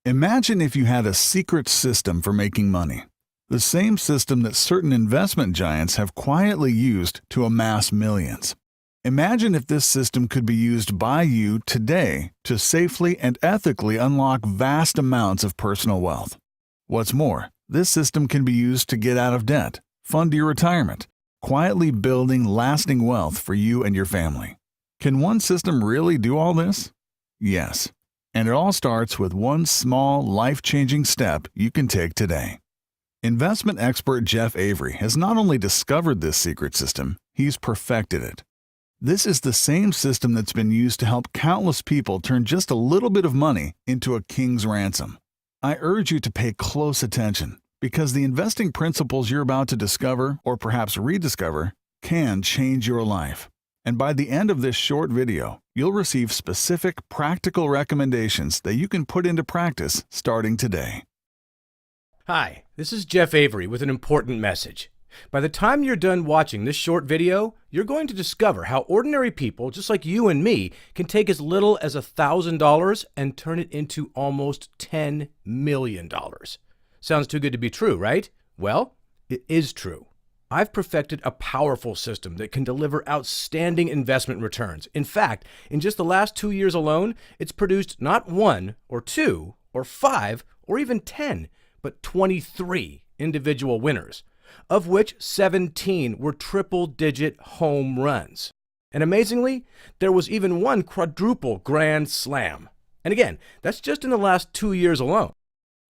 Imagine if you had a secret system for making money. The same system that certain investment giants have quietly used to amass millions. Imagine if this system could be used by you today to safely and ethically unlock vast amounts of personal wealth. What's more, this system can be used to get out of debt, fund your retirement, quietly building lasting wealth for you and your family. Can one system really do all this? Yes. And it all starts with one small, life-changing step you can take today. Investment expert Jeff Avery has not only discovered this secret system, he's perfected it. This is the same system that's been used to help countless people turn just a little bit of money into a king's ransom. I urge you to pay close attention, because the investing principles you're about to discover, or perhaps rediscover, can change your life. And by the end of this short video, you'll receive specific, practical recommendations that you can put into practice starting today. Hi, this is Jeff Avery with an important message. By the time you're done watching this short video, you're going to discover how ordinary people, just like you and me, can take as little as $1,000 and turn it into almost $10 million. Sounds too good to be true, right? Well, it is true. I've perfected a powerful system that can deliver outstanding investment returns. In fact, in just the last 2 years alone, it's produced not 1 or 2 or 5 or even 10, but 23 individual winners, of which 17 were triple-digit home runs. And amazingly, there was even one quadruple grand slam. And again, that's just in the last 2 years alone.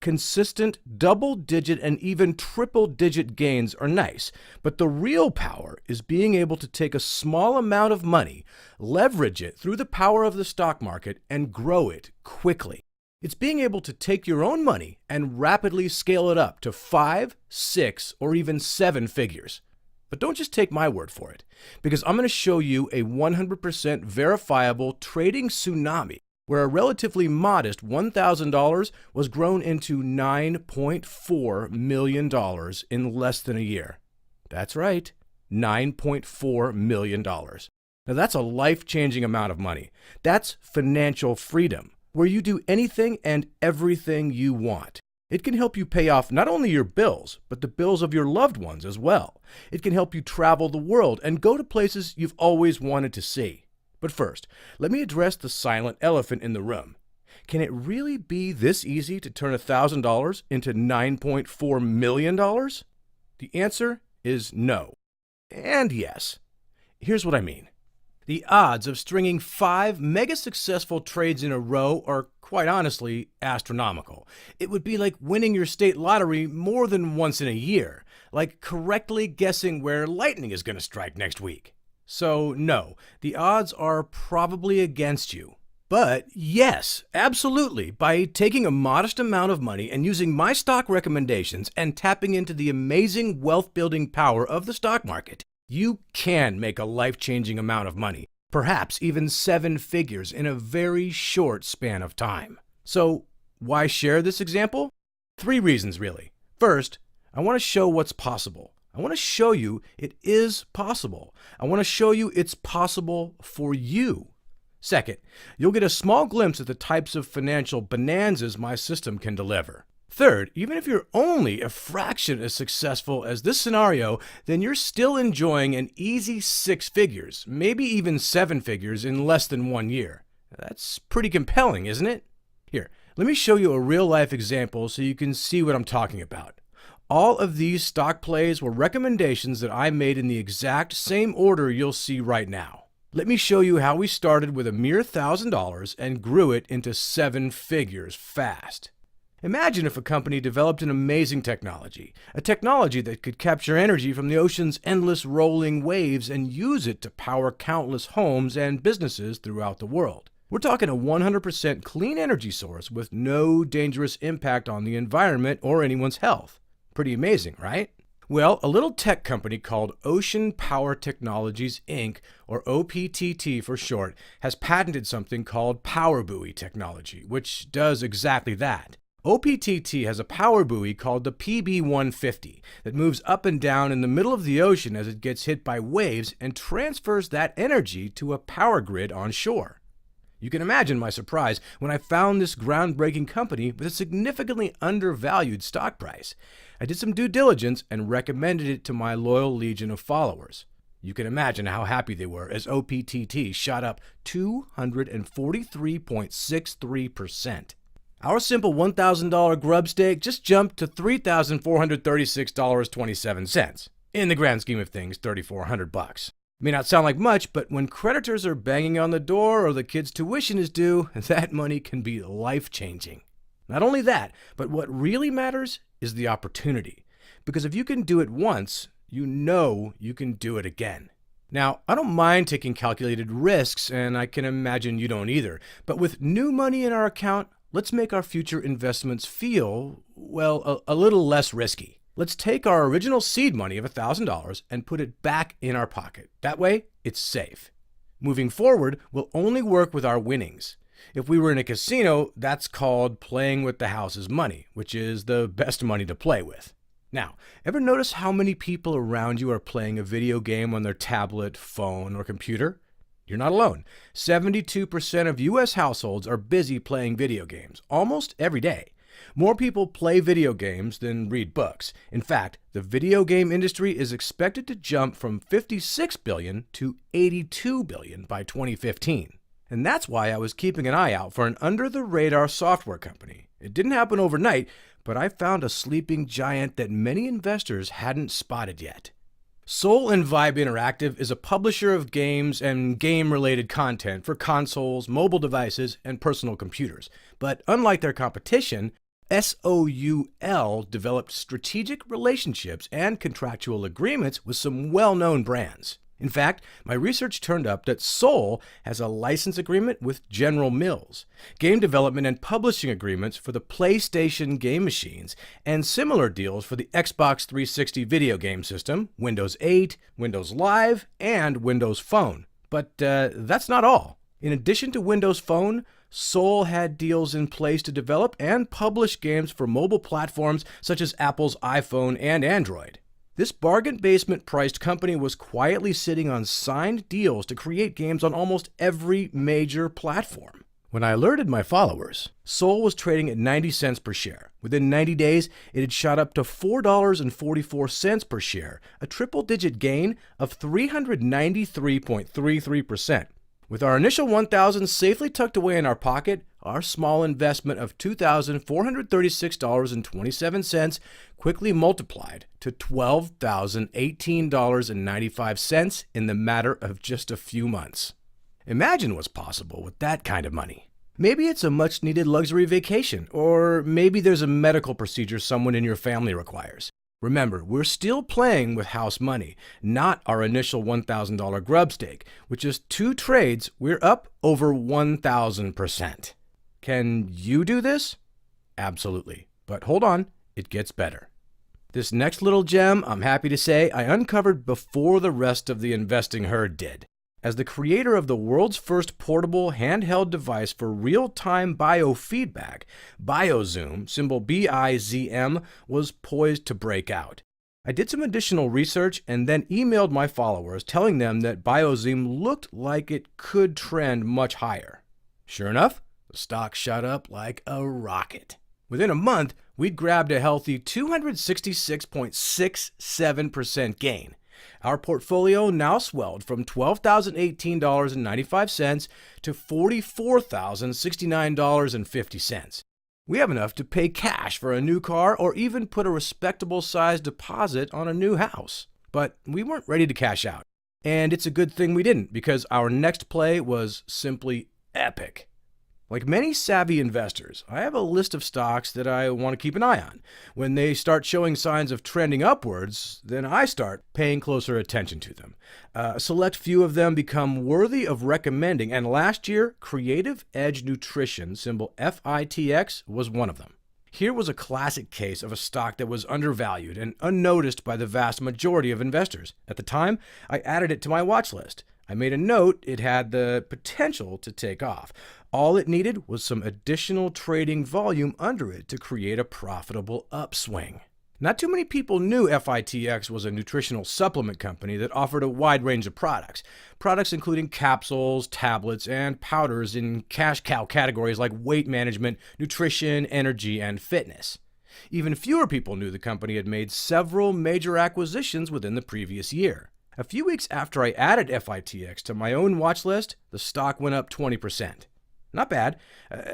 Consistent double-digit and even triple-digit gains are nice, but the real power is being able to take a small amount of money, leverage it through the power of the stock market, and grow it quickly. It's being able to take your own money and rapidly scale it up to 5, 6, or even 7 figures. But don't just take my word for it, because I'm going to show you a 100% verifiable trading tsunami where a relatively modest $1,000 was grown into $9.4 million in less than a year. That's right, $9.4 million. Now that's a life-changing amount of money. That's financial freedom, where you do anything and everything you want. It can help you pay off not only your bills, but the bills of your loved ones as well. It can help you travel the world and go to places you've always wanted to see. But first, let me address the silent elephant in the room. Can it really be this easy to turn $1,000 into $9.4 million? The answer is no. And yes. Here's what I mean. The odds of stringing 5 mega-successful trades in a row are, quite honestly, astronomical. It would be like winning your state lottery more than once in a year, like correctly guessing where lightning is going to strike next week. So no, the odds are probably against you. But yes, absolutely, by taking a modest amount of money and using my stock recommendations and tapping into the amazing wealth-building power of the stock market, you can make a life-changing amount of money, perhaps even 7 figures in a very short span of time. So why share this example? 3 reasons, really. First, I want to show what's possible. I want to show you it is possible. I want to show you it's possible for you. Second, you'll get a small glimpse at the types of financial bonanzas my system can deliver. Third, even if you're only a fraction as successful as this scenario, then you're still enjoying an easy 6 figures, maybe even 7 figures in less than 1 year. That's pretty compelling, isn't it? Here, let me show you a real-life example so you can see what I'm talking about. All of these stock plays were recommendations that I made in the exact same order you'll see right now. Let me show you how we started with a mere $1,000 and grew it into 7 figures fast. Imagine if a company developed an amazing technology, a technology that could capture energy from the ocean's endless rolling waves and use it to power countless homes and businesses throughout the world. We're talking a 100% clean energy source with no dangerous impact on the environment or anyone's health. Pretty amazing, right? Well, a little tech company called Ocean Power Technologies, Inc., or OPTT for short, has patented something called Power Buoy technology, which does exactly that. OPTT has a power buoy called the PB150 that moves up and down in the middle of the ocean as it gets hit by waves and transfers that energy to a power grid on shore. You can imagine my surprise when I found this groundbreaking company with a significantly undervalued stock price. I did some due diligence and recommended it to my loyal legion of followers. You can imagine how happy they were as OPTT shot up 243.63%. Our simple $1,000 grub stake just jumped to $3,436.27. In the grand scheme of things, $3,400. May not sound like much, but when creditors are banging on the door or the kid's tuition is due, that money can be life-changing. Not only that, but what really matters is the opportunity. Because if you can do it once, you know you can do it again. Now, I don't mind taking calculated risks, and I can imagine you don't either. But with new money in our account, let's make our future investments feel, well, a little less risky. Let's take our original seed money of $1,000 and put it back in our pocket. That way, it's safe. Moving forward, we'll only work with our winnings. If we were in a casino, that's called playing with the house's money, which is the best money to play with. Now, ever notice how many people around you are playing a video game on their tablet, phone, or computer? You're not alone. 72% of U.S. households are busy playing video games, almost every day. More people play video games than read books. In fact, the video game industry is expected to jump from $56 billion to $82 billion by 2015. And that's why I was keeping an eye out for an under-the-radar software company. It didn't happen overnight, but I found a sleeping giant that many investors hadn't spotted yet. Soul and Vibe Interactive is a publisher of games and game-related content for consoles, mobile devices, and personal computers. But unlike their competition, SOUL developed strategic relationships and contractual agreements with some well-known brands. In fact, my research turned up that Soul has a license agreement with General Mills, game development and publishing agreements for the PlayStation game machines, and similar deals for the Xbox 360 video game system, Windows 8, Windows Live, and Windows Phone. But that's not all. In addition to Windows Phone, Soul had deals in place to develop and publish games for mobile platforms such as Apple's iPhone and Android. This bargain basement priced company was quietly sitting on signed deals to create games on almost every major platform. When I alerted my followers, Soul was trading at 90 cents per share. Within 90 days, it had shot up to $4.44 per share, a triple-digit gain of 393.33%. With our initial $1,000 safely tucked away in our pocket, our small investment of $2,436.27 quickly multiplied to $12,018.95 in the matter of just a few months. Imagine what's possible with that kind of money. Maybe it's a much-needed luxury vacation, or maybe there's a medical procedure someone in your family requires. Remember, we're still playing with house money, not our initial $1,000 grub stake, which is 2 trades, we're up over 1,000%. Can you do this? Absolutely. But hold on, it gets better. This next little gem, I'm happy to say, I uncovered before the rest of the investing herd did. As the creator of the world's first portable handheld device for real-time biofeedback, BioZoom, symbol BIZM, was poised to break out. I did some additional research and then emailed my followers telling them that BioZoom looked like it could trend much higher. Sure enough, the stock shot up like a rocket. Within a month, we'd grabbed a healthy 266.67% gain. Our portfolio now swelled from $12,018.95 to $44,069.50. We have enough to pay cash for a new car or even put a respectable sized deposit on a new house. But we weren't ready to cash out. And it's a good thing we didn't, because our next play was simply epic. Like many savvy investors, I have a list of stocks that I want to keep an eye on. When they start showing signs of trending upwards, then I start paying closer attention to them. A select few of them become worthy of recommending, and last year, Creative Edge Nutrition, symbol FITX, was one of them. Here was a classic case of a stock that was undervalued and unnoticed by the vast majority of investors. At the time, I added it to my watch list. I made a note it had the potential to take off. All it needed was some additional trading volume under it to create a profitable upswing. Not too many people knew FITX was a nutritional supplement company that offered a wide range of products. Products including capsules, tablets, and powders in cash cow categories like weight management, nutrition, energy, and fitness. Even fewer people knew the company had made several major acquisitions within the previous year. A few weeks after I added FITX to my own watch list, the stock went up 20%. Not bad.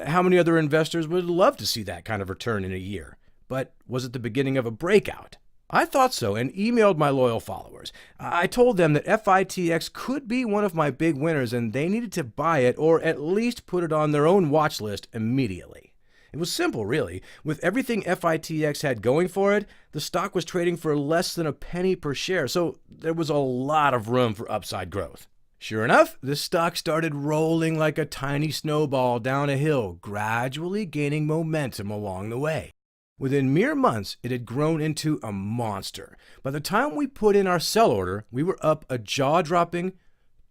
How many other investors would love to see that kind of return in a year? But was it the beginning of a breakout? I thought so and emailed my loyal followers. I told them that FITX could be one of my big winners and they needed to buy it or at least put it on their own watch list immediately. It was simple, really. With everything FITX had going for it, the stock was trading for less than a penny per share, so there was a lot of room for upside growth. Sure enough, the stock started rolling like a tiny snowball down a hill, gradually gaining momentum along the way. Within mere months, it had grown into a monster. By the time we put in our sell order, we were up a jaw-dropping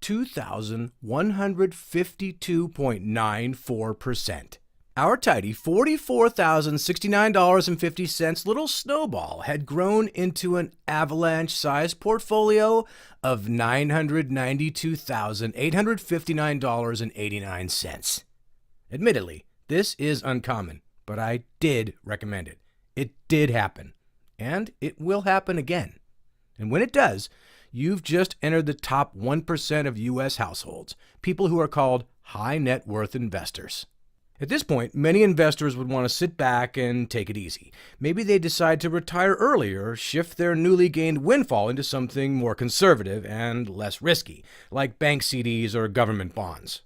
2,152.94%. Our tidy $44,069.50 little snowball had grown into an avalanche-sized portfolio of $992,859.89. Admittedly, this is uncommon, but I did recommend it. It did happen, and it will happen again. And when it does, you've just entered the top 1% of U.S. households, people who are called high net worth investors. At this point, many investors would want to sit back and take it easy. Maybe they decide to retire early or shift their newly gained windfall into something more conservative and less risky, like bank CDs or government bonds.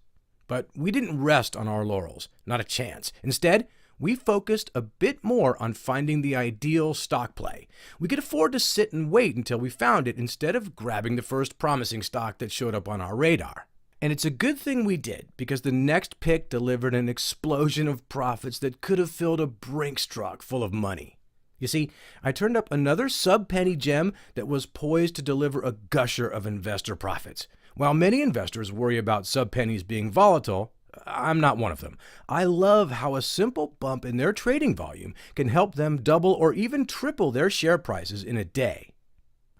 But we didn't rest on our laurels, not a chance. Instead, we focused a bit more on finding the ideal stock play. We could afford to sit and wait until we found it instead of grabbing the first promising stock that showed up on our radar. And it's a good thing we did, because the next pick delivered an explosion of profits that could have filled a Brinks truck full of money. You see, I turned up another sub-penny gem that was poised to deliver a gusher of investor profits. While many investors worry about sub-pennies being volatile, I'm not one of them. I love how a simple bump in their trading volume can help them double or even triple their share prices in a day.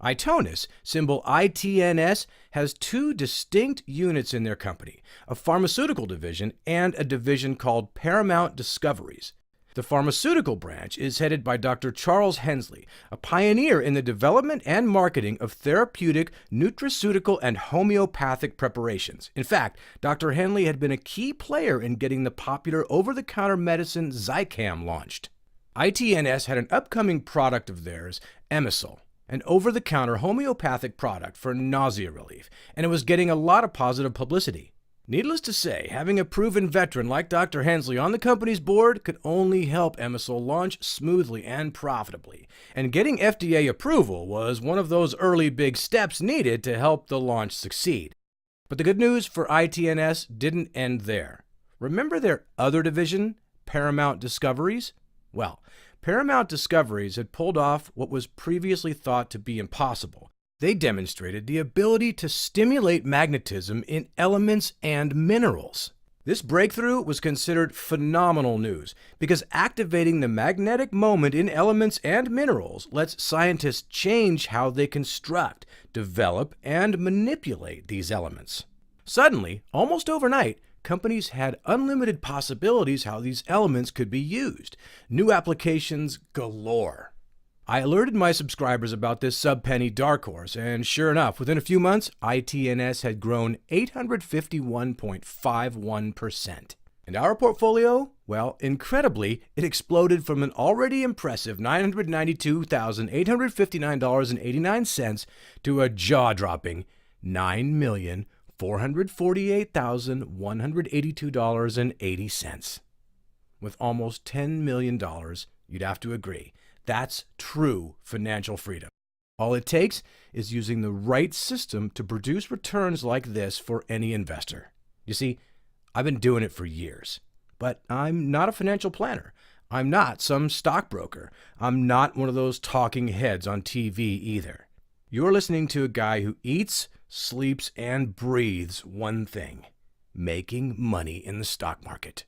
Itonis, symbol ITNS, has two distinct units in their company, a pharmaceutical division and a division called Paramount Discoveries. The pharmaceutical branch is headed by Dr. Charles Hensley, a pioneer in the development and marketing of therapeutic, nutraceutical, and homeopathic preparations. In fact, Dr. Hensley had been a key player in getting the popular over-the-counter medicine Zicam launched. ITNS had an upcoming product of theirs, Emisol, an over-the-counter homeopathic product for nausea relief, and it was getting a lot of positive publicity. Needless to say, having a proven veteran like Dr. Hensley on the company's board could only help Emisol launch smoothly and profitably, and getting FDA approval was one of those early big steps needed to help the launch succeed. But the good news for ITNS didn't end there. Remember their other division, Paramount Discoveries? Well, Paramount Discoveries had pulled off what was previously thought to be impossible. They demonstrated the ability to stimulate magnetism in elements and minerals. This breakthrough was considered phenomenal news because activating the magnetic moment in elements and minerals lets scientists change how they construct, develop, and manipulate these elements. Suddenly, almost overnight, companies had unlimited possibilities how these elements could be used. New applications galore. I alerted my subscribers about this sub-penny dark horse, and sure enough, within a few months, ITNS had grown 851.51%. And our portfolio? Well, incredibly, it exploded from an already impressive $992,859.89 to a jaw-dropping $9,448,182.80. With almost $10 million, you'd have to agree. That's true financial freedom. All it takes is using the right system to produce returns like this for any investor. You see, I've been doing it for years, but I'm not a financial planner. I'm not some stockbroker. I'm not one of those talking heads on TV either. You're listening to a guy who eats, sleeps, and breathes one thing: making money in the stock market.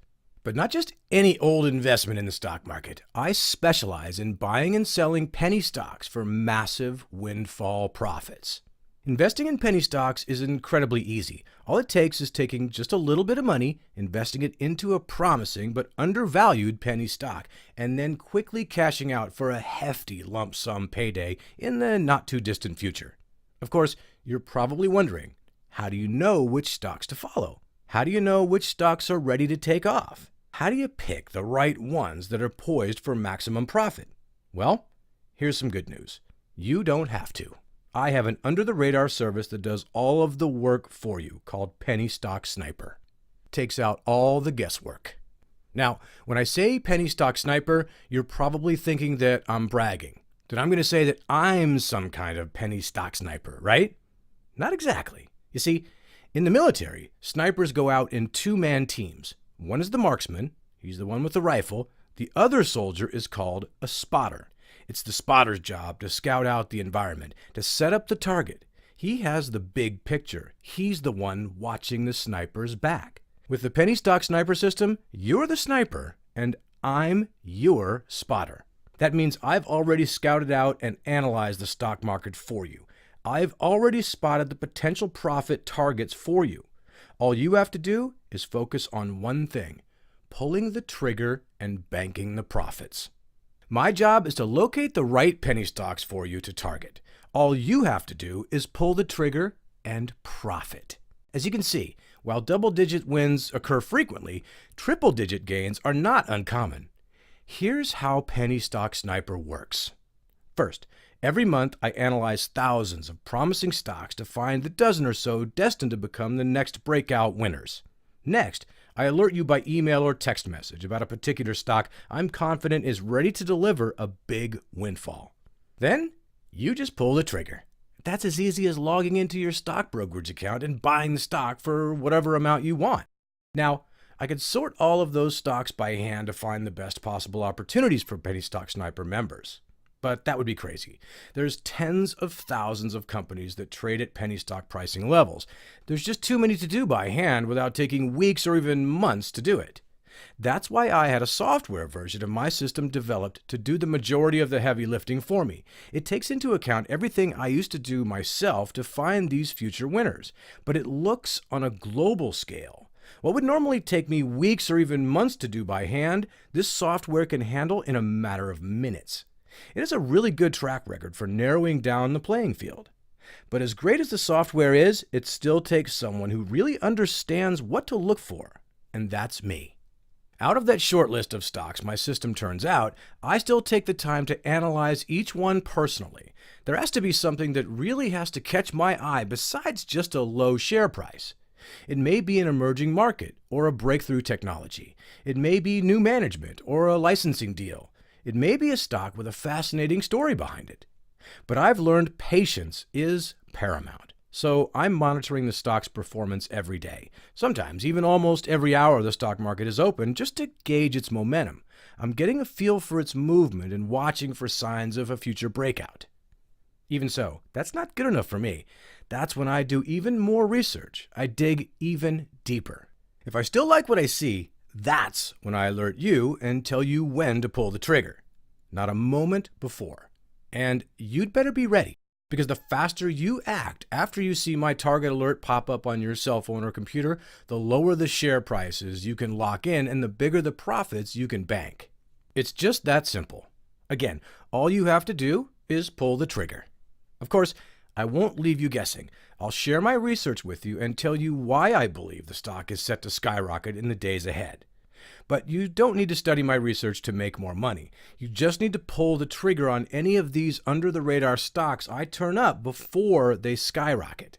But not just any old investment in the stock market. I specialize in buying and selling penny stocks for massive windfall profits. Investing in penny stocks is incredibly easy. All it takes is taking just a little bit of money, investing it into a promising but undervalued penny stock, and then quickly cashing out for a hefty lump sum payday in the not too distant future. Of course, you're probably wondering, how do you know which stocks to follow? How do you know which stocks are ready to take off? How do you pick the right ones that are poised for maximum profit? Well, here's some good news. You don't have to. I have an under-the-radar service that does all of the work for you called Penny Stock Sniper. Takes out all the guesswork. Now, when I say Penny Stock Sniper, you're probably thinking that I'm bragging, that I'm going to say that I'm some kind of penny stock sniper, right? Not exactly. You see, in the military, snipers go out in two-man teams. One is the marksman, he's the one with the rifle. The other soldier is called a spotter. It's the spotter's job to scout out the environment, to set up the target. He has the big picture. He's the one watching the sniper's back. With the penny stock sniper system, you're the sniper and I'm your spotter. That means I've already scouted out and analyzed the stock market for you. I've already spotted the potential profit targets for you. All you have to do is focus on one thing: pulling the trigger and banking the profits. My job is to locate the right penny stocks for you to target. All you have to do is pull the trigger and profit. As you can see, while double-digit wins occur frequently, triple-digit gains are not uncommon. Here's how Penny Stock Sniper works. First, every month I analyze thousands of promising stocks to find the dozen or so destined to become the next breakout winners. Next, I alert you by email or text message about a particular stock I'm confident is ready to deliver a big windfall. Then, you just pull the trigger. That's as easy as logging into your stock brokerage account and buying the stock for whatever amount you want. Now, I could sort all of those stocks by hand to find the best possible opportunities for Penny Stock Sniper members. But that would be crazy. There's tens of thousands of companies that trade at penny stock pricing levels. There's just too many to do by hand without taking weeks or even months to do it. That's why I had a software version of my system developed to do the majority of the heavy lifting for me. It takes into account everything I used to do myself to find these future winners, but it looks on a global scale. What would normally take me weeks or even months to do by hand, this software can handle in a matter of minutes. It has a really good track record for narrowing down the playing field. But as great as the software is, it still takes someone who really understands what to look for, and that's me. Out of that short list of stocks my system turns out, I still take the time to analyze each one personally. There has to be something that really has to catch my eye besides just a low share price. It may be an emerging market or a breakthrough technology. It may be new management or a licensing deal. It may be a stock with a fascinating story behind it. But I've learned patience is paramount. So I'm monitoring the stock's performance every day. Sometimes even almost every hour the stock market is open just to gauge its momentum. I'm getting a feel for its movement and watching for signs of a future breakout. Even so, that's not good enough for me. That's when I do even more research. I dig even deeper. If I still like what I see, that's when I alert you and tell you when to pull the trigger. Not a moment before. And you'd better be ready, because the faster you act after you see my target alert pop up on your cell phone or computer, the lower the share prices you can lock in and the bigger the profits you can bank. It's just that simple. Again, all you have to do is pull the trigger. Of course, I won't leave you guessing. I'll share my research with you and tell you why I believe the stock is set to skyrocket in the days ahead. But you don't need to study my research to make more money. You just need to pull the trigger on any of these under-the-radar stocks I turn up before they skyrocket.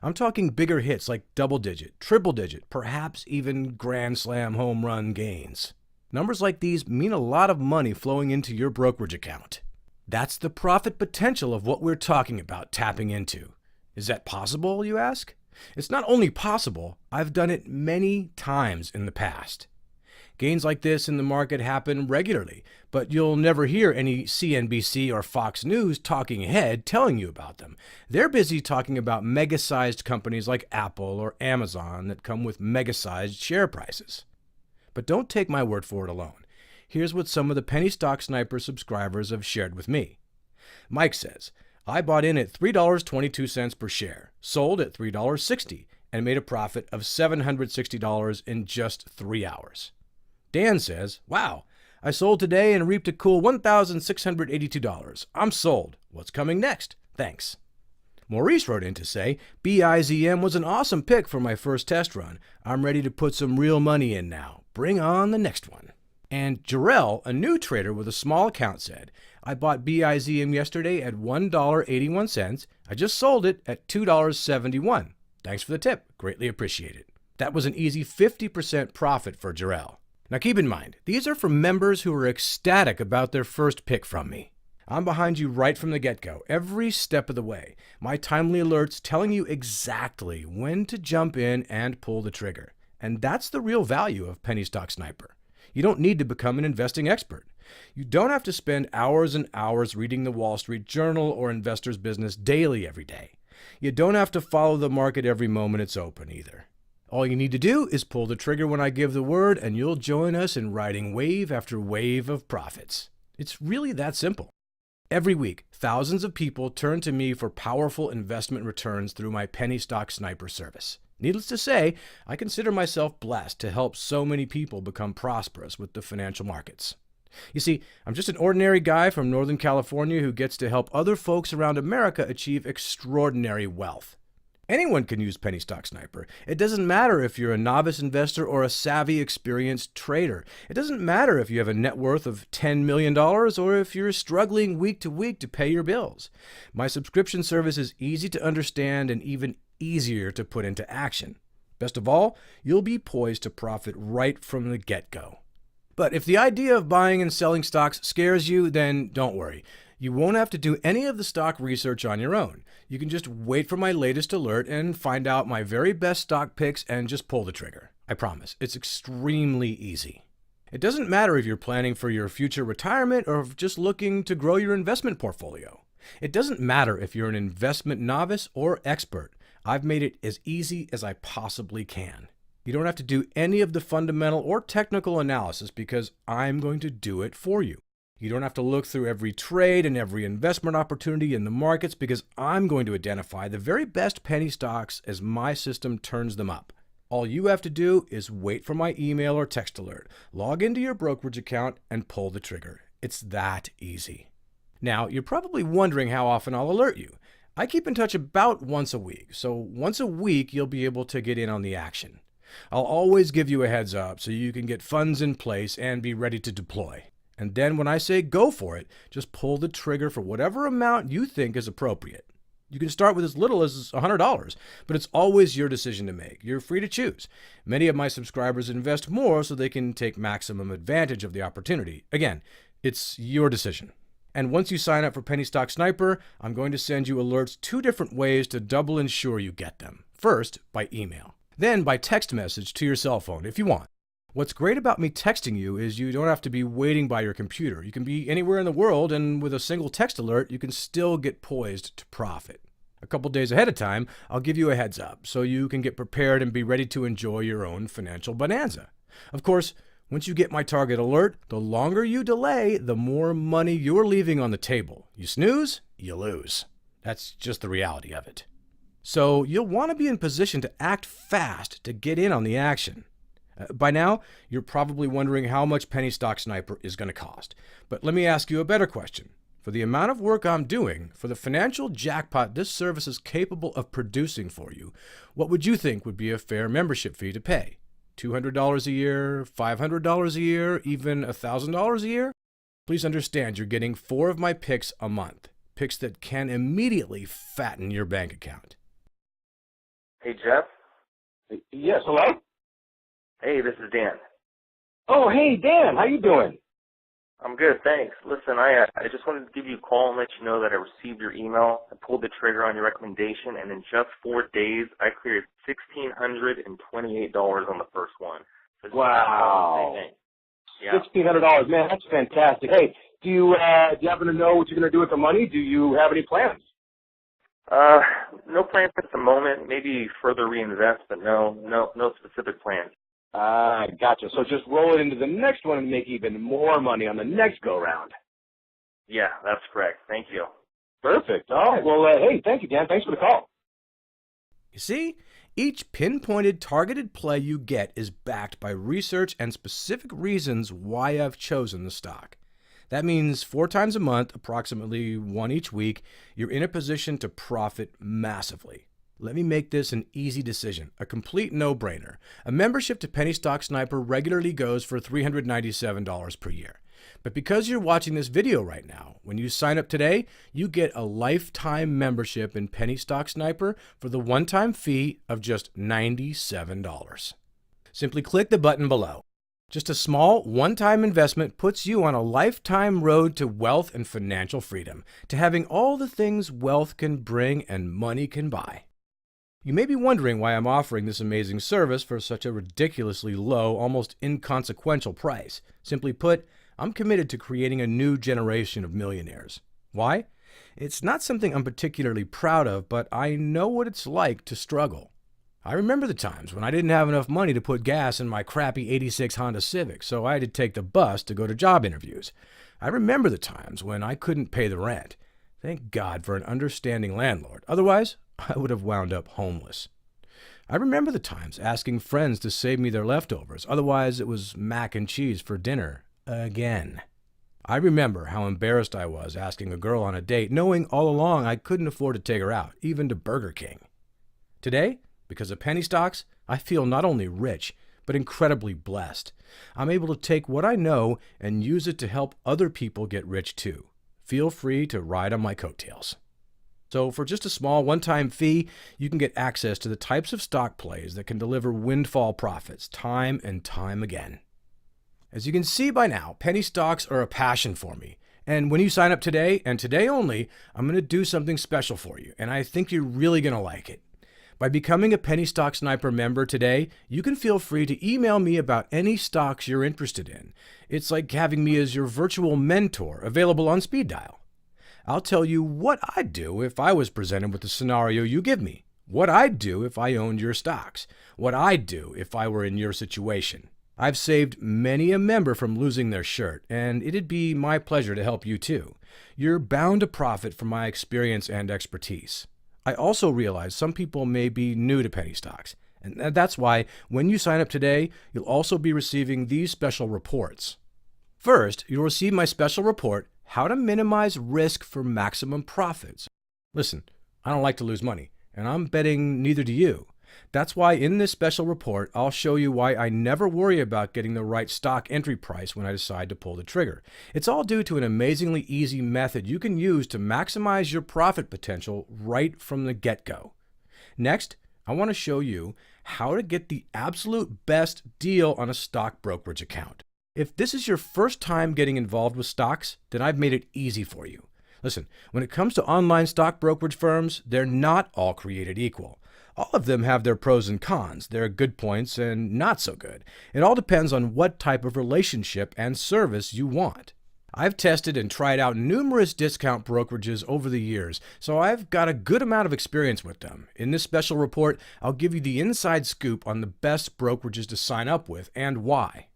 I'm talking bigger hits like double-digit, triple-digit, perhaps even grand slam home run gains. Numbers like these mean a lot of money flowing into your brokerage account. That's the profit potential of what we're talking about tapping into. Is that possible, you ask? It's not only possible, I've done it many times in the past. Gains like this in the market happen regularly, but you'll never hear any CNBC or Fox News talking head telling you about them. They're busy talking about mega-sized companies like Apple or Amazon that come with mega-sized share prices. But don't take my word for it alone. Here's what some of the Penny Stock Sniper subscribers have shared with me. Mike says, I bought in at $3.22 per share, sold at $3.60, and made a profit of $760 in just 3 hours. Dan says, wow, I sold today and reaped a cool $1,682. I'm sold. What's coming next? Thanks. Maurice wrote in to say, BIZM was an awesome pick for my first test run. I'm ready to put some real money in now. Bring on the next one. And Jarrell, a new trader with a small account, said, I bought BIZM yesterday at $1.81. I just sold it at $2.71. Thanks for the tip. Greatly appreciate it. That was an easy 50% profit for Jarrell. Now keep in mind, these are for members who are ecstatic about their first pick from me. I'm behind you right from the get-go, every step of the way. My timely alerts telling you exactly when to jump in and pull the trigger. And that's the real value of Penny Stock Sniper. You don't need to become an investing expert. You don't have to spend hours and hours reading the Wall Street Journal or Investor's Business daily every day. You don't have to follow the market every moment it's open either. All you need to do is pull the trigger when I give the word, and you'll join us in riding wave after wave of profits. It's really that simple. Every week, thousands of people turn to me for powerful investment returns through my Penny Stock Sniper service. Needless to say, I consider myself blessed to help so many people become prosperous with the financial markets. You see, I'm just an ordinary guy from Northern California who gets to help other folks around America achieve extraordinary wealth. Anyone can use Penny Stock Sniper. It doesn't matter if you're a novice investor or a savvy, experienced trader. It doesn't matter if you have a net worth of $10 million or if you're struggling week to week to pay your bills. My subscription service is easy to understand and even easier to put into action. Best of all, you'll be poised to profit right from the get-go. But if the idea of buying and selling stocks scares you, then don't worry. You won't have to do any of the stock research on your own. You can just wait for my latest alert and find out my very best stock picks and just pull the trigger. I promise. It's extremely easy. It doesn't matter if you're planning for your future retirement or just looking to grow your investment portfolio. It doesn't matter if you're an investment novice or expert. I've made it as easy as I possibly can. You don't have to do any of the fundamental or technical analysis because I'm going to do it for you. You don't have to look through every trade and every investment opportunity in the markets because I'm going to identify the very best penny stocks as my system turns them up. All you have to do is wait for my email or text alert, log into your brokerage account, and pull the trigger. It's that easy. Now, you're probably wondering how often I'll alert you. I keep in touch about once a week, so once a week you'll be able to get in on the action. I'll always give you a heads up so you can get funds in place and be ready to deploy. And then when I say go for it, just pull the trigger for whatever amount you think is appropriate. You can start with as little as $100, but it's always your decision to make. You're free to choose. Many of my subscribers invest more so they can take maximum advantage of the opportunity. Again, it's your decision. And once you sign up for Penny Stock Sniper, I'm going to send you alerts 2 different ways to double ensure you get them. First, by email. Then by text message to your cell phone if you want. What's great about me texting you is you don't have to be waiting by your computer. You can be anywhere in the world, and with a single text alert, you can still get poised to profit. A couple days ahead of time, I'll give you a heads up so you can get prepared and be ready to enjoy your own financial bonanza. Of course, once you get my target alert, the longer you delay, the more money you're leaving on the table. You snooze, you lose. That's just the reality of it. So you'll want to be in position to act fast to get in on the action. By now, you're probably wondering how much Penny Stock Sniper is going to cost. But let me ask you a better question. For the amount of work I'm doing, for the financial jackpot this service is capable of producing for you, what would you think would be a fair membership fee to pay? $200 a year, $500 a year, even $1,000 a year? Please understand you're getting 4 of my picks a month. Picks that can immediately fatten your bank account. Hey, Jeff. Yes, hello? Hey, this is Dan. Oh, hey, Dan. How you doing? I'm good, thanks. Listen, I just wanted to give you a call and let you know that I received your email. I pulled the trigger on your recommendation, and in just 4 days, I cleared $1,628 on the first one. So wow. Yeah. $1,600, man, that's fantastic. Hey, do you happen to know what you're going to do with the money? Do you have any plans? No plans at the moment. Maybe further reinvest, but no specific plans. Gotcha. So just roll it into the next one and make even more money on the next go-round. Yeah, that's correct. Thank you. Perfect. All right. Well, hey, thank you, Dan. Thanks for the call. You see, each pinpointed, targeted play you get is backed by research and specific reasons why I've chosen the stock. That means 4 times a month, approximately 1 each week, you're in a position to profit massively. Let me make this an easy decision, a complete no-brainer. A membership to Penny Stock Sniper regularly goes for $397 per year. But because you're watching this video right now, when you sign up today, you get a lifetime membership in Penny Stock Sniper for the one-time fee of just $97. Simply click the button below. Just a small, one-time investment puts you on a lifetime road to wealth and financial freedom, to having all the things wealth can bring and money can buy. You may be wondering why I'm offering this amazing service for such a ridiculously low, almost inconsequential price. Simply put, I'm committed to creating a new generation of millionaires. Why? It's not something I'm particularly proud of, but I know what it's like to struggle. I remember the times when I didn't have enough money to put gas in my crappy '86 Honda Civic, so I had to take the bus to go to job interviews. I remember the times when I couldn't pay the rent. Thank God for an understanding landlord. Otherwise, I would have wound up homeless. I remember the times asking friends to save me their leftovers. Otherwise, it was mac and cheese for dinner. Again. I remember how embarrassed I was asking a girl on a date, knowing all along I couldn't afford to take her out, even to Burger King. Today, because of penny stocks, I feel not only rich, but incredibly blessed. I'm able to take what I know and use it to help other people get rich too. Feel free to ride on my coattails. So for just a small one-time fee, you can get access to the types of stock plays that can deliver windfall profits time and time again. As you can see by now, penny stocks are a passion for me. And when you sign up today, and today only, I'm going to do something special for you, and I think you're really going to like it. By becoming a Penny Stock Sniper member today, you can feel free to email me about any stocks you're interested in. It's like having me as your virtual mentor, available on speed dial. I'll tell you what I'd do if I was presented with the scenario you give me, what I'd do if I owned your stocks, what I'd do if I were in your situation. I've saved many a member from losing their shirt, and it'd be my pleasure to help you too. You're bound to profit from my experience and expertise. I also realize some people may be new to penny stocks, and that's why when you sign up today, you'll also be receiving these special reports. First, you'll receive my special report, How to Minimize Risk for Maximum Profits. Listen, I don't like to lose money, and I'm betting neither do you. That's why in this special report, I'll show you why I never worry about getting the right stock entry price when I decide to pull the trigger. It's all due to an amazingly easy method you can use to maximize your profit potential right from the get-go. Next, I want to show you how to get the absolute best deal on a stock brokerage account. If this is your first time getting involved with stocks, then I've made it easy for you. Listen, when it comes to online stock brokerage firms, they're not all created equal. All of them have their pros and cons, their good points and not so good. It all depends on what type of relationship and service you want. I've tested and tried out numerous discount brokerages over the years, so I've got a good amount of experience with them. In this special report, I'll give you the inside scoop on the best brokerages to sign up with and why.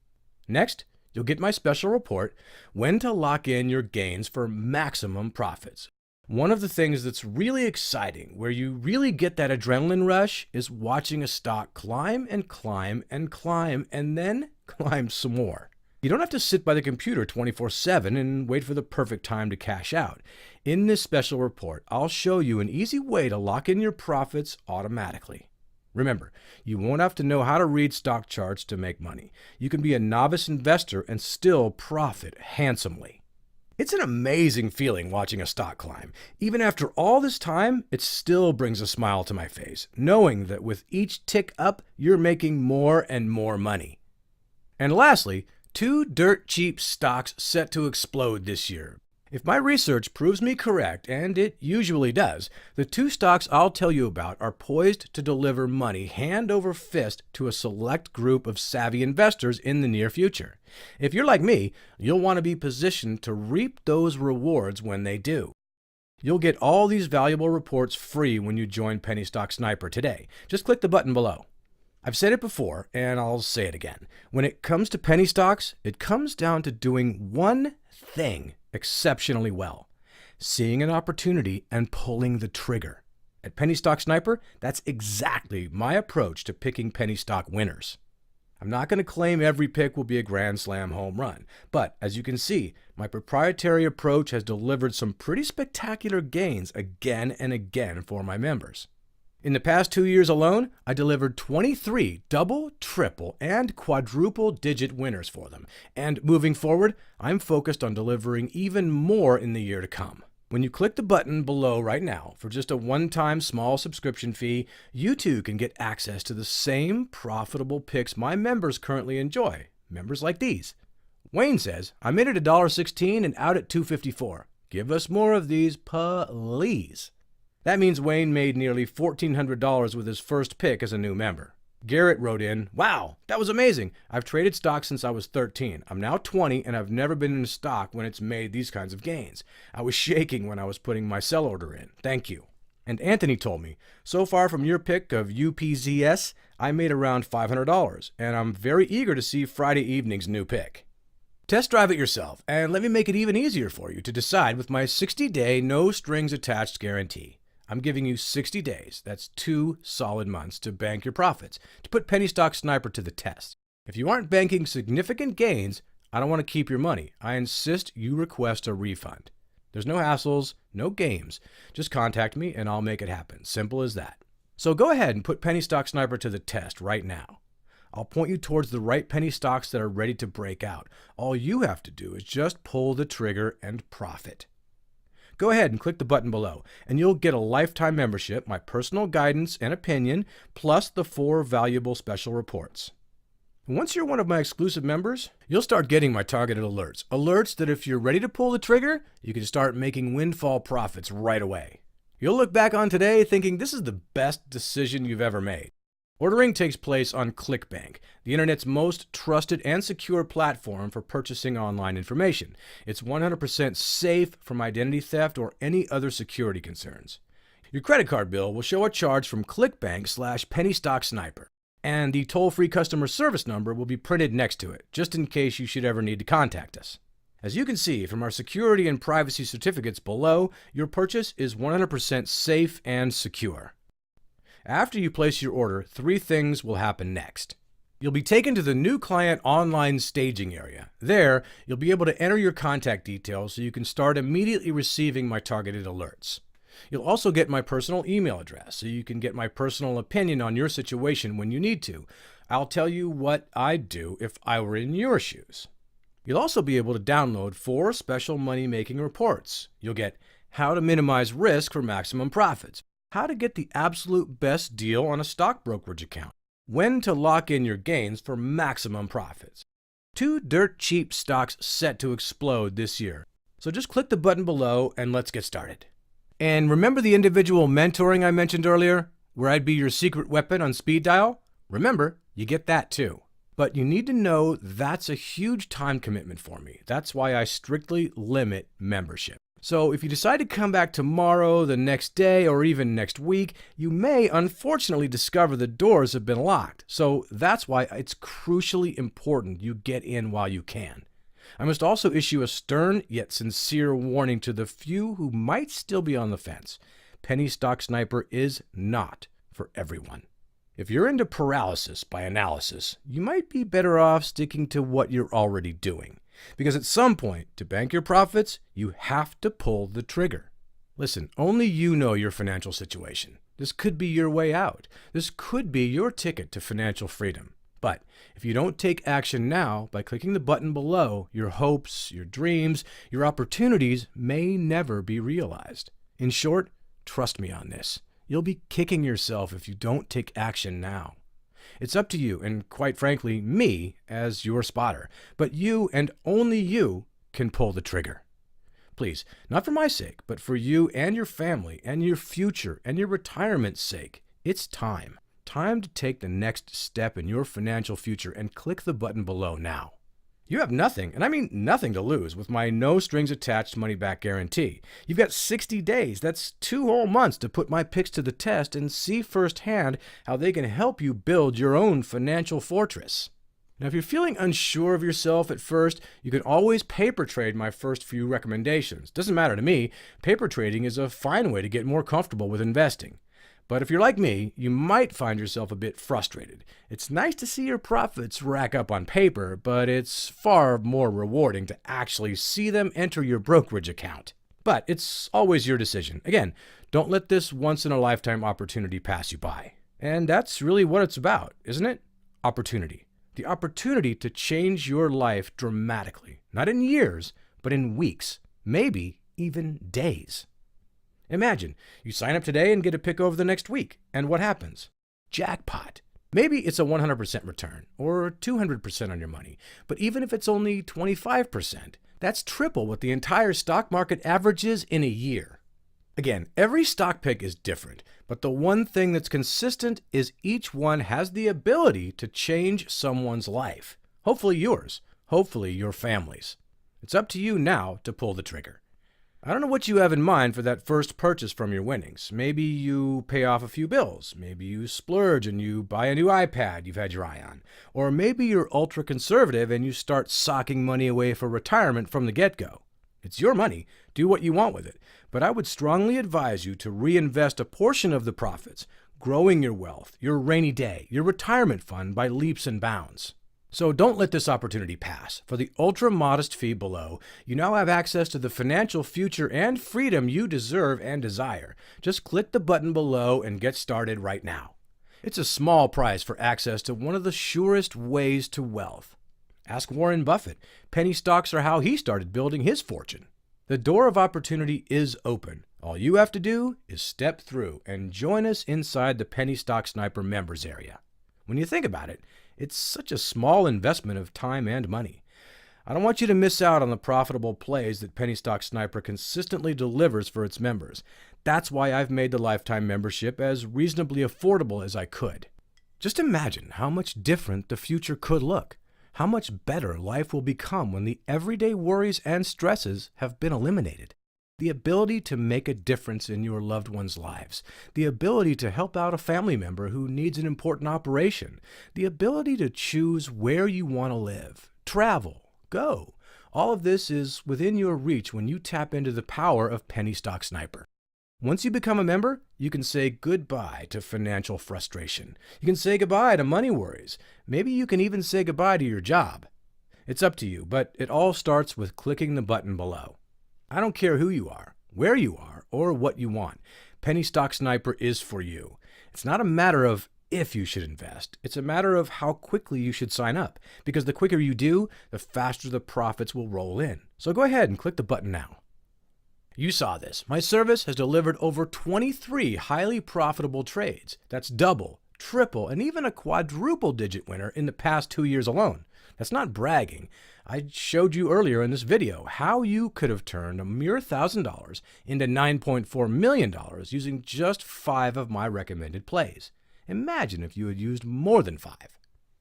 Next, you'll get my special report, When to Lock in Your Gains for Maximum Profits. One of the things that's really exciting, where you really get that adrenaline rush, is watching a stock climb and climb and climb and then climb some more. You don't have to sit by the computer 24/7 and wait for the perfect time to cash out. In this special report, I'll show you an easy way to lock in your profits automatically. Remember, you won't have to know how to read stock charts to make money. You can be a novice investor and still profit handsomely. It's an amazing feeling watching a stock climb. Even after all this time, it still brings a smile to my face, knowing that with each tick up, you're making more and more money. And lastly, 2 dirt cheap stocks set to explode this year. If my research proves me correct, and it usually does, the 2 stocks I'll tell you about are poised to deliver money hand over fist to a select group of savvy investors in the near future. If you're like me, you'll want to be positioned to reap those rewards when they do. You'll get all these valuable reports free when you join Penny Stock Sniper today. Just click the button below. I've said it before, and I'll say it again. When it comes to penny stocks, it comes down to doing one thing exceptionally well: seeing an opportunity and pulling the trigger. At Penny Stock Sniper, that's exactly my approach to picking penny stock winners. I'm not going to claim every pick will be a grand slam home run, but as you can see, my proprietary approach has delivered some pretty spectacular gains again and again for my members. In the past 2 years alone, I delivered 23 double, triple, and quadruple digit winners for them. And moving forward, I'm focused on delivering even more in the year to come. When you click the button below right now for just a one-time small subscription fee, you too can get access to the same profitable picks my members currently enjoy. Members like these. Wayne says, I'm in at $1.16 and out at $2.54. Give us more of these, please. That means Wayne made nearly $1,400 with his first pick as a new member. Garrett wrote in, wow, that was amazing. I've traded stocks since I was 13. I'm now 20 and I've never been in a stock when it's made these kinds of gains. I was shaking when I was putting my sell order in. Thank you. And Anthony told me, so far from your pick of UPZS, I made around $500 and I'm very eager to see Friday evening's new pick. Test drive it yourself and let me make it even easier for you to decide with my 60-day no strings attached guarantee. I'm giving you 60 days, that's 2 solid months, to bank your profits, to put Penny Stock Sniper to the test. If you aren't banking significant gains, I don't want to keep your money. I insist you request a refund. There's no hassles, no games. Just contact me and I'll make it happen. Simple as that. So go ahead and put Penny Stock Sniper to the test right now. I'll point you towards the right penny stocks that are ready to break out. All you have to do is just pull the trigger and profit. Go ahead and click the button below, and you'll get a lifetime membership, my personal guidance and opinion, plus the 4 valuable special reports. Once you're one of my exclusive members, you'll start getting my targeted alerts. Alerts that if you're ready to pull the trigger, you can start making windfall profits right away. You'll look back on today thinking this is the best decision you've ever made. Ordering takes place on ClickBank, the internet's most trusted and secure platform for purchasing online information. It's 100% safe from identity theft or any other security concerns. Your credit card bill will show a charge from ClickBank/Penny Stock Sniper, and the toll-free customer service number will be printed next to it, just in case you should ever need to contact us. As you can see from our security and privacy certificates below, your purchase is 100% safe and secure. After you place your order, 3 things will happen next. You'll be taken to the new client online staging area. There, you'll be able to enter your contact details so you can start immediately receiving my targeted alerts. You'll also get my personal email address so you can get my personal opinion on your situation when you need to. I'll tell you what I'd do if I were in your shoes. You'll also be able to download 4 special money-making reports. You'll get how to minimize risk for maximum profits, how to get the absolute best deal on a stock brokerage account, when to lock in your gains for maximum profits. 2 dirt cheap stocks set to explode this year. So just click the button below and let's get started. And remember the individual mentoring I mentioned earlier, where I'd be your secret weapon on speed dial? Remember, you get that too. But you need to know that's a huge time commitment for me. That's why I strictly limit membership. So if you decide to come back tomorrow, the next day, or even next week, you may unfortunately discover the doors have been locked. So that's why it's crucially important you get in while you can. I must also issue a stern yet sincere warning to the few who might still be on the fence. Penny Stock Sniper is not for everyone. If you're into paralysis by analysis, you might be better off sticking to what you're already doing. Because at some point, to bank your profits, you have to pull the trigger. Listen, only you know your financial situation. This could be your way out. This could be your ticket to financial freedom. But if you don't take action now by clicking the button below, your hopes, your dreams, your opportunities may never be realized. In short, trust me on this. You'll be kicking yourself if you don't take action now. It's up to you, and quite frankly, me as your spotter. But you, and only you, can pull the trigger. Please, not for my sake, but for you and your family, and your future, and your retirement's sake, it's time. Time to take the next step in your financial future and click the button below now. You have nothing, and I mean nothing to lose with my no strings attached money back guarantee. You've got 60 days. That's 2 whole months to put my picks to the test and see firsthand how they can help you build your own financial fortress. Now, if you're feeling unsure of yourself at first, you can always paper trade my first few recommendations. Doesn't matter to me. Paper trading is a fine way to get more comfortable with investing. But if you're like me, you might find yourself a bit frustrated. It's nice to see your profits rack up on paper, but it's far more rewarding to actually see them enter your brokerage account. But it's always your decision. Again, don't let this once-in-a-lifetime opportunity pass you by. And that's really what it's about, isn't it? Opportunity. The opportunity to change your life dramatically. Not in years, but in weeks, maybe even days. Imagine, you sign up today and get a pick over the next week, and what happens? Jackpot. Maybe it's a 100% return, or 200% on your money, but even if it's only 25%, that's triple what the entire stock market averages in a year. Again, every stock pick is different, but the one thing that's consistent is each one has the ability to change someone's life. Hopefully yours, hopefully your family's. It's up to you now to pull the trigger. I don't know what you have in mind for that first purchase from your winnings. Maybe you pay off a few bills. Maybe you splurge and you buy a new iPad you've had your eye on. Or maybe you're ultra conservative and you start socking money away for retirement from the get-go. It's your money. Do what you want with it. But I would strongly advise you to reinvest a portion of the profits, growing your wealth, your rainy day, your retirement fund by leaps and bounds. So don't let this opportunity pass. For the ultra-modest fee below, you now have access to the financial future and freedom you deserve and desire. Just click the button below and get started right now. It's a small price for access to one of the surest ways to wealth. Ask Warren Buffett. Penny stocks are how he started building his fortune. The door of opportunity is open. All you have to do is step through and join us inside the Penny Stock Sniper members area. When you think about it, it's such a small investment of time and money. I don't want you to miss out on the profitable plays that Penny Stock Sniper consistently delivers for its members. That's why I've made the lifetime membership as reasonably affordable as I could. Just imagine how much different the future could look. How much better life will become when the everyday worries and stresses have been eliminated. The ability to make a difference in your loved ones' lives. The ability to help out a family member who needs an important operation. The ability to choose where you want to live, travel, go. All of this is within your reach when you tap into the power of Penny Stock Sniper. Once you become a member, you can say goodbye to financial frustration. You can say goodbye to money worries. Maybe you can even say goodbye to your job. It's up to you, but it all starts with clicking the button below. I don't care who you are, where you are, or what you want. Penny Stock Sniper is for you. It's not a matter of if you should invest. It's a matter of how quickly you should sign up, because the quicker you do, the faster the profits will roll in. So go ahead and click the button now. You saw this. My service has delivered over 23 highly profitable trades. That's double, triple, and even a quadruple digit winner in the past 2 years alone. That's not bragging. I showed you earlier in this video how you could have turned a mere $1,000 into $9.4 million using just 5 of my recommended plays. Imagine if you had used more than 5.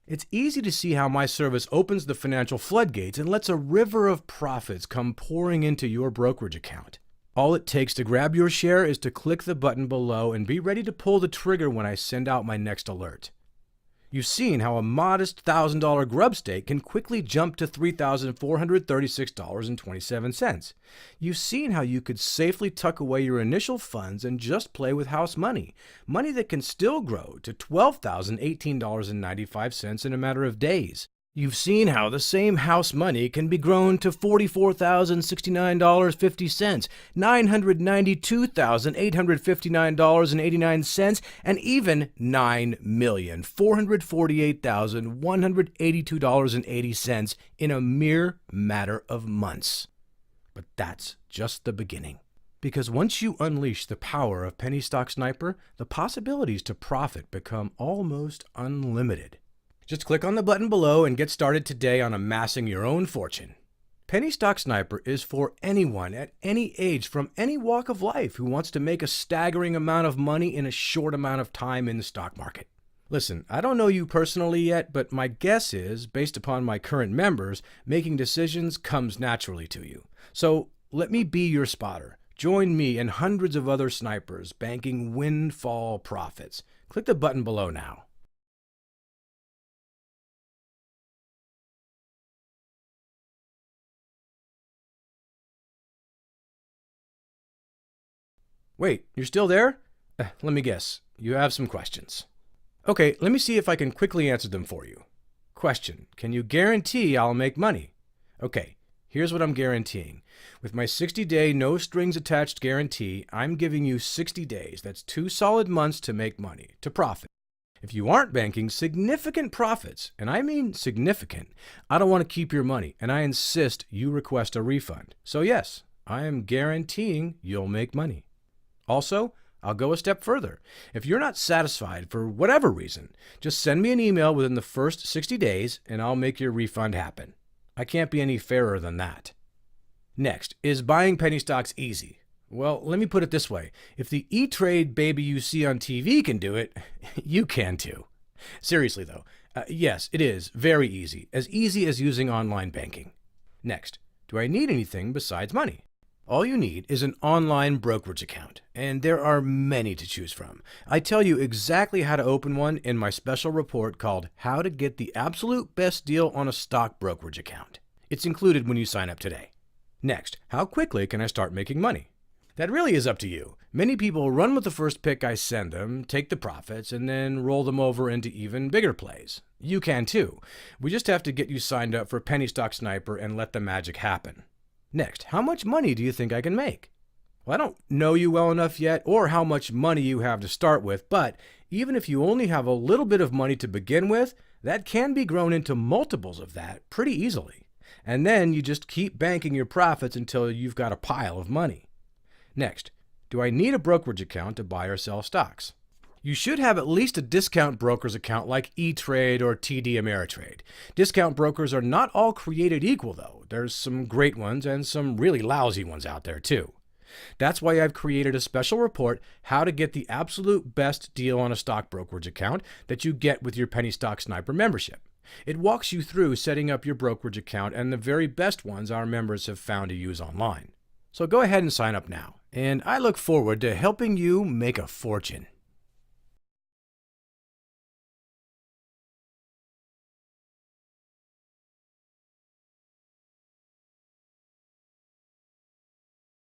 It's easy to see how my service opens the financial floodgates and lets a river of profits come pouring into your brokerage account. All it takes to grab your share is to click the button below and be ready to pull the trigger when I send out my next alert. You've seen how a modest $1,000 grub stake can quickly jump to $3,436.27. You've seen how you could safely tuck away your initial funds and just play with house money, money that can still grow to $12,018.95 in a matter of days. You've seen how the same house money can be grown to $44,069.50, $992,859.89, and even $9,448,182.80 in a mere matter of months. But that's just the beginning. Because once you unleash the power of Penny Stock Sniper, the possibilities to profit become almost unlimited. Just click on the button below and get started today on amassing your own fortune. Penny Stock Sniper is for anyone at any age from any walk of life who wants to make a staggering amount of money in a short amount of time in the stock market. Listen, I don't know you personally yet, but my guess is, based upon my current members, making decisions comes naturally to you. So let me be your spotter. Join me and hundreds of other snipers banking windfall profits. Click the button below now. Wait, you're still there? Let me guess. You have some questions. Okay, let me see if I can quickly answer them for you. Question: can you guarantee I'll make money? Okay, here's what I'm guaranteeing. With my 60-day no strings attached guarantee, I'm giving you 60 days. That's 2 solid months to make money, to profit. If you aren't banking significant profits, and I mean significant, I don't want to keep your money, and I insist you request a refund. So yes, I am guaranteeing you'll make money. Also, I'll go a step further. If you're not satisfied for whatever reason, just send me an email within the first 60 days and I'll make your refund happen. I can't be any fairer than that. Next, is buying penny stocks easy? Well, let me put it this way. If the E-Trade baby you see on TV can do it, you can too. Seriously though, yes, it is very easy as using online banking. Next, do I need anything besides money? All you need is an online brokerage account, and there are many to choose from. I tell you exactly how to open one in my special report called How to Get the Absolute Best Deal on a Stock Brokerage Account. It's included when you sign up today. Next, how quickly can I start making money? That really is up to you. Many people run with the first pick I send them, take the profits, and then roll them over into even bigger plays. You can too. We just have to get you signed up for Penny Stock Sniper and let the magic happen. Next, how much money do you think I can make? Well, I don't know you well enough yet or how much money you have to start with, but even if you only have a little bit of money to begin with, that can be grown into multiples of that pretty easily. And then you just keep banking your profits until you've got a pile of money. Next, do I need a brokerage account to buy or sell stocks? You should have at least a discount broker's account like E-Trade or TD Ameritrade. Discount brokers are not all created equal, though. There's some great ones and some really lousy ones out there, too. That's why I've created a special report, How to Get the Absolute Best Deal on a Stock Brokerage Account, that you get with your Penny Stock Sniper membership. It walks you through setting up your brokerage account and the very best ones our members have found to use online. So go ahead and sign up now, and I look forward to helping you make a fortune.